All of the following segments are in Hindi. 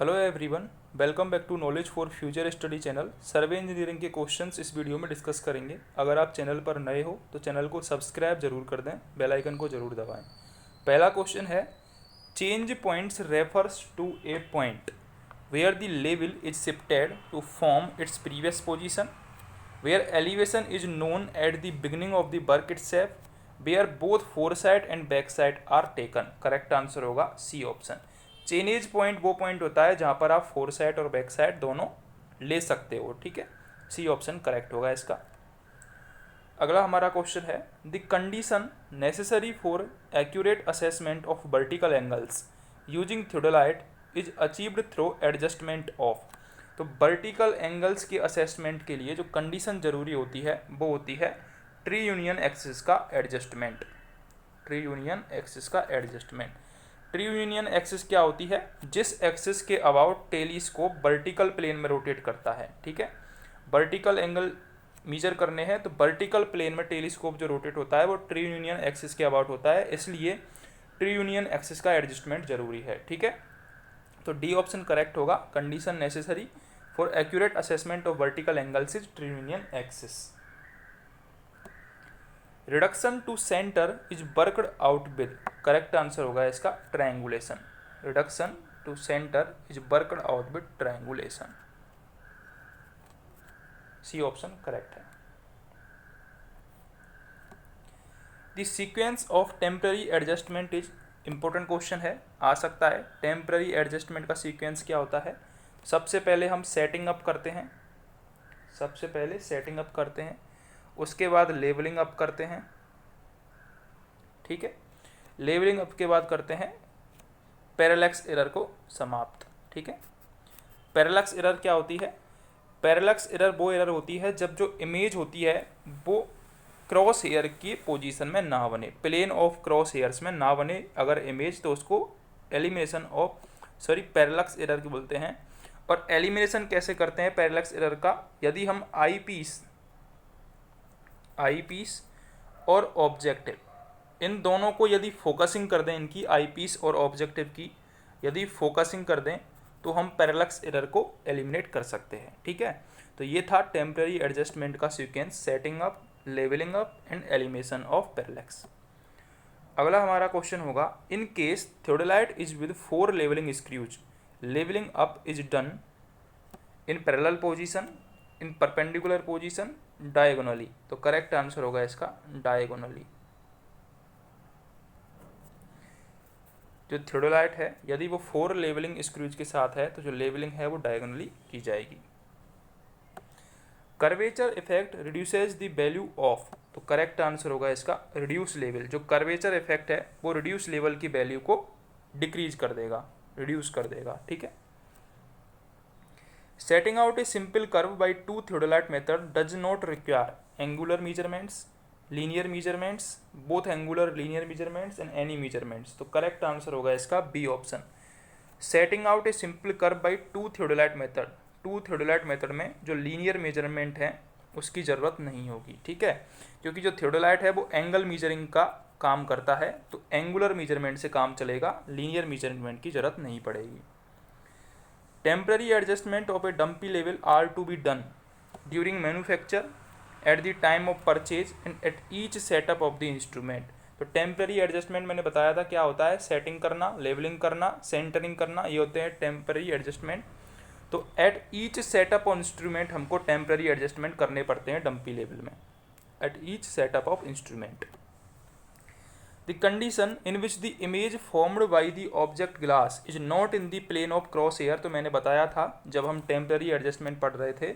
Hello everyone, welcome back to knowledge for future study channel. Survey engineering के क्वेश्चंस इस वीडियो में डिस्कस करेंगे। अगर आप चैनल पर नए हो तो चैनल को सब्सक्राइब जरूर कर दें, बेल आइकन को जरूर दबाएं। पहला क्वेश्चन है, change points refers to a point where the level is shifted to form its previous position, where elevation is known at the beginning of the work itself, where both foresight and backsight are taken. Correct answer होगा सी ऑप्शन। चेनेज पॉइंट वो पॉइंट होता है जहां पर आप फोर साइड और बैक साइड दोनों ले सकते हो। ठीक है, सी ऑप्शन करेक्ट होगा इसका। अगला हमारा क्वेश्चन है, the condition necessary for accurate assessment of vertical angles using theodolite is achieved through adjustment of. तो वर्टिकल एंगल्स के असेसमेंट के लिए जो कंडीशन जरूरी होती है वो होती है ट्री यूनियन एक्सिस का एडजस्टमेंट। ट्री यूनियन एक्सिस का एडजस्टमेंट। ट्री यूनियन एक्सिस क्या होती है? जिस एक्सिस के अबाउट टेलीस्कोप वर्टिकल प्लेन में रोटेट करता है। ठीक है, वर्टिकल एंगल मीजर करने हैं तो वर्टिकल प्लेन में टेलीस्कोप जो रोटेट होता है वो ट्री यूनियन एक्सिस के अबाउट होता है, इसलिए ट्री यूनियन एक्सिस का एडजस्टमेंट जरूरी है। ठीक है, तो डी ऑप्शन करेक्ट होगा। Condition necessary for accurate assessment of vertical angles is trunnion axis. Reduction to centre is worked out with. Correct answer होगा इसका triangulation. Reduction to centre is worked out with triangulation. C option correct है। The sequence of temporary adjustment is important question है, आ सकता है। टेम्पररी एडजस्टमेंट का सीक्वेंस क्या होता है? सबसे पहले हम सेटिंग अप करते हैं, सबसे पहले सेटिंग अप करते हैं, उसके बाद लेवलिंग अप करते हैं। ठीक है, लेवलिंग अप के बाद करते हैं पैरेलैक्स एरर को समाप्त। ठीक है, पैरेलैक्स एरर क्या होती है? पैरेलैक्स एरर वो एरर होती है जब जो इमेज होती है वो क्रॉस हेयर की पोजीशन में ना बने, प्लेन ऑफ क्रॉस हेयर्स में ना बने अगर इमेज, तो उसको एलिमिनेशन ऑफ पैरेलैक्स एरर की बोलते हैं। और एलिमिनेशन कैसे करते हैं पैरेलैक्स एरर का? यदि हम आई पीस और ऑब्जेक्टिव इन दोनों को यदि फोकसिंग कर दें, इनकी आई पीस और ऑब्जेक्टिव की यदि फोकसिंग कर दें तो हम पैरेलैक्स एरर को एलिमिनेट कर सकते हैं। ठीक है, तो ये था टेम्पररी एडजस्टमेंट का sequence, setting up, levelling up and elimination of parallax. अगला हमारा क्वेश्चन होगा, in case theodolite is with 4 levelling screws, levelling up is done in parallel position, in perpendicular position, diagonally. तो करेक्ट आंसर होगा इसका डायगोनली। जो थियोडोलाइट है यदि वो 4 लेवलिंग स्क्रूज के साथ है तो जो लेवलिंग है वो डायगोनली की जाएगी। Curvature effect reduces the value of. तो करेक्ट आंसर होगा इसका रिड्यूस लेवल। जो कर्वेचर इफेक्ट है वो रिड्यूस लेवल की वैल्यू को डिक्रीज कर देगा, रिड्यूस कर देगा। ठीक है, setting out a simple curve by 2 theodolite method does not require angular measurements, linear measurements, both angular linear measurements and any measurements. तो करेक्ट आंसर होगा इसका B option. Setting out a simple curve by 2 theodolite method, 2 theodolite method में जो लीनियर मेजरमेंट है उसकी ज़रूरत नहीं होगी। ठीक है, क्योंकि जो थियोडोलाइट है वो एंगल मेजरिंग का काम करता है, तो एंगुलर मेजरमेंट से काम चलेगा, लीनियर मेजरमेंट की जरूरत नहीं पड़ेगी। Temporary adjustment of a dumpy level are to be done during manufacture, at the time of purchase and at each setup of the instrument. तो टेम्पररी एडजस्टमेंट मैंने बताया था क्या होता है, सेटिंग करना, लेवलिंग करना, सेंटरिंग करना, ये होते हैं टेम्पररी एडजस्टमेंट। तो at each setup of instrument हमको टेम्पररी एडजस्टमेंट करने पड़ते हैं डंपी लेवल में, at each setup of instrument. The condition in which the image formed by the object glass is not in the plane of cross hair. तो मैंने बताया था जब हम टेम्पररी एडजस्टमेंट पढ़ रहे थे,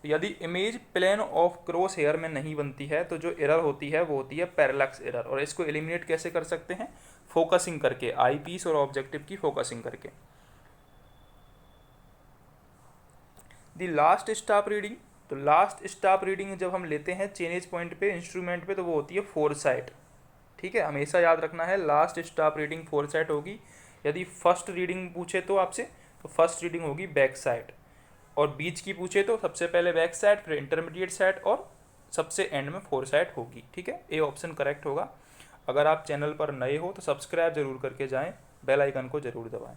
यदि image plane of cross hair में नहीं बनती है तो जो एरर होती है वो होती है पैरेलैक्स एरर। और इसको एलिमिनेट कैसे कर सकते हैं? फोकसिंग करके, आई पीस और ऑब्जेक्टिव की फोकसिंग करके। The last stop reading. तो लास्ट स्टॉप रीडिंग जब हम लेते हैं चेनेज पॉइंट पे, इंस्ट्रूमेंट पे, तो वो होती है फोर साइड। ठीक है, हमेशा याद रखना है last stop reading four side होगी। यदि फर्स्ट रीडिंग पूछे तो आपसे, तो फर्स्ट रीडिंग होगी बैक साइड, और बीच की पूछे तो सबसे पहले बैक साइड, फिर इंटरमीडिएट साइड और सबसे एंड में फोर साइड होगी। ठीक है, ए ऑप्शन करेक्ट होगा। अगर आप चैनल पर नए हो तो सब्सक्राइब जरूर करके जाएं, बेल आइकन को जरूर दबाएं।